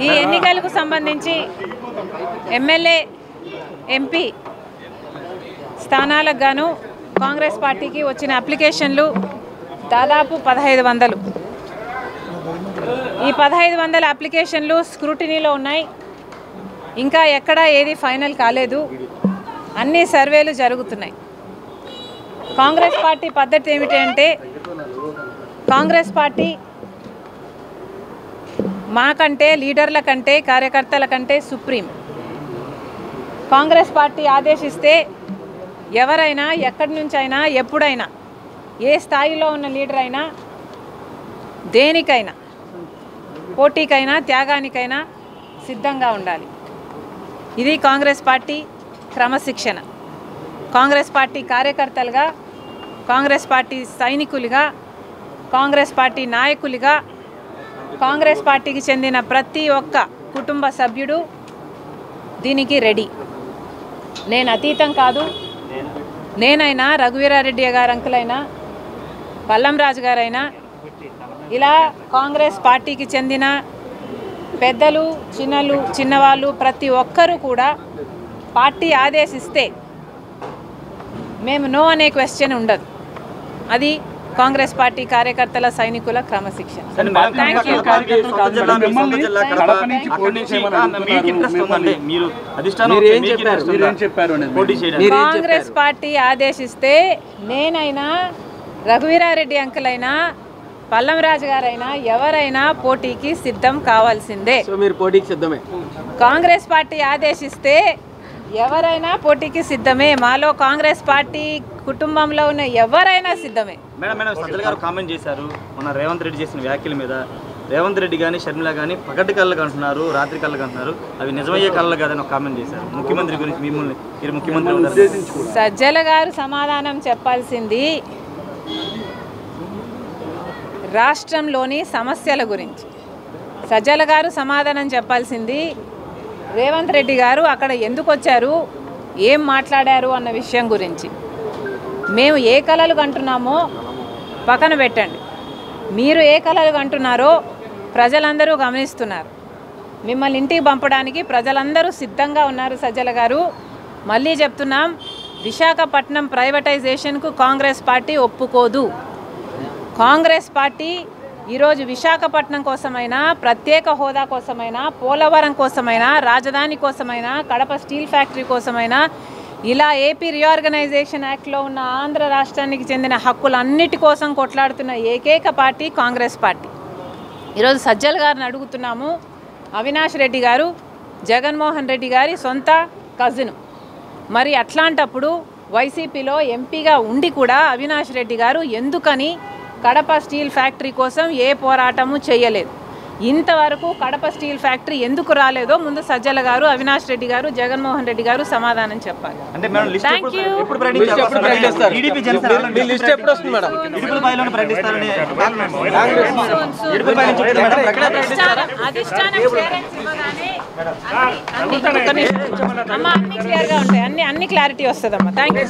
ఈ ఎన్నికలకు సంబంధించి ఎమ్మెల్యే ఎంపీ స్థానాలకు గాను కాంగ్రెస్ పార్టీకి వచ్చిన అప్లికేషన్లు దాదాపు 1500. ఈ 1500 అప్లికేషన్లు స్క్రూటినీలో ఉన్నాయి. ఇంకా ఎక్కడ ఏది ఫైనల్ కాలేదు. అన్ని సర్వేలు జరుగుతున్నాయి. కాంగ్రెస్ పార్టీ పద్ధతి ఏమిటంటే కాంగ్రెస్ పార్టీ మాకంటే లీడర్ల కంటే కార్యకర్తల కంటే సుప్రీం. కాంగ్రెస్ పార్టీ ఆదేశిస్తే ఎవరైనా ఎక్కడి నుంచైనా ఎప్పుడైనా ఏ స్థాయిలో ఉన్న లీడర్ అయినా దేనికైనా పోటీకైనా త్యాగానికైనా సిద్ధంగా ఉండాలి. ఇది కాంగ్రెస్ పార్టీ క్రమశిక్షణ. కాంగ్రెస్ పార్టీ కార్యకర్తలుగా, కాంగ్రెస్ పార్టీ సైనికులుగా, కాంగ్రెస్ పార్టీ నాయకులుగా, కాంగ్రెస్ పార్టీకి చెందిన ప్రతి ఒక్క కుటుంబ సభ్యుడు దీనికి రెడీ. నేను అతీతం కాదు. నేనైనా, రఘువీరారెడ్డి గారు అంకులైనా, పల్లం రాజు గారైనా, ఇలా కాంగ్రెస్ పార్టీకి చెందిన పెద్దలు, చిన్నవాళ్ళు ప్రతి ఒక్కరూ కూడా పార్టీ ఆదేశిస్తే మేము నో అనే క్వశ్చన్ ఉండదు. అది కాంగ్రెస్ పార్టీ కార్యకర్తల సైనికుల క్రమశిక్షణ. కాంగ్రెస్ పార్టీ ఆదేశిస్తే నేనైనా, రఘువీరారెడ్డి అంకులైనా, పల్లం రాజు గారైనా ఎవరైనా పోటీకి సిద్ధం కావాల్సిందే. కాంగ్రెస్ పార్టీ ఆదేశిస్తే ఎవరైనా పోటీకి సిద్ధమే. మాలో కాంగ్రెస్ పార్టీ కుటుంబంలో ఉన్న ఎవరైనా సిద్ధమే. మేడం సజ్జల గారు కామెంట్ చేశారు మన రేవంత్ రెడ్డి చేసిన వ్యాఖ్యల మీద. రేవంత్ రెడ్డి కానీ షర్మిల కానీ పగటి కళ్ళకు అంటున్నారు, రాత్రి కళ్ళకు అంటున్నారు. అవి నిజమయ్యే కళ్ళ కాదని ఒక కామెంట్ చేశారు. ముఖ్యమంత్రి గురించి మీరు ముఖ్యమంత్రి సజ్జల గారు సమాధానం చెప్పాల్సింది రాష్ట్రంలోని సమస్యల గురించి. సజ్జల గారు సమాధానం చెప్పాల్సింది రేవంత్ రెడ్డి గారు అక్కడ ఎందుకు వచ్చారు, ఏం మాట్లాడారు అన్న విషయం గురించి. మేము ఏ కలలు కంటున్నామో పక్కన పెట్టండి. మీరు ఏ కలలు కంటున్నారో ప్రజలందరూ గమనిస్తున్నారు. మిమ్మల్ని ఇంటికి పంపడానికి ప్రజలందరూ సిద్ధంగా ఉన్నారు. సజ్జల గారు, మళ్ళీ చెప్తున్నాం, విశాఖపట్నం ప్రైవేటైజేషన్కు కాంగ్రెస్ పార్టీ ఒప్పుకోదు. కాంగ్రెస్ పార్టీ ఈరోజు విశాఖపట్నం కోసమైనా, ప్రత్యేక హోదా కోసమైనా, పోలవరం కోసమైనా, రాజధాని కోసమైనా, కడప స్టీల్ ఫ్యాక్టరీ కోసమైనా, ఇలా ఏపీ రీఆర్గనైజేషన్ యాక్ట్లో ఉన్న ఆంధ్ర రాష్ట్రానికి చెందిన హక్కులన్నిటి కోసం కొట్లాడుతున్న ఏకైక పార్టీ కాంగ్రెస్ పార్టీ. ఈరోజు సజ్జల గారిని అడుగుతున్నాము. అవినాష్ రెడ్డి గారు జగన్మోహన్ రెడ్డి గారి సొంత కజిను. మరి అట్లాంటప్పుడు వైసీపీలో ఎంపీగా ఉండి కూడా అవినాష్ రెడ్డి గారు ఎందుకని కడప స్టీల్ ఫ్యాక్టరీ కోసం ఏ పోరాటము చేయలేదు? ఇంతవరకు కడప స్టీల్ ఫ్యాక్టరీ ఎందుకు రాలేదో ముందు సజ్జల గారు, అవినాష్ రెడ్డి గారు, జగన్మోహన్ రెడ్డి గారు సమాధానం చెప్పాలి. అన్ని క్లియర్గా ఉంటాయి. అన్ని క్లారిటీ వస్తుందమ్మా. Thank you.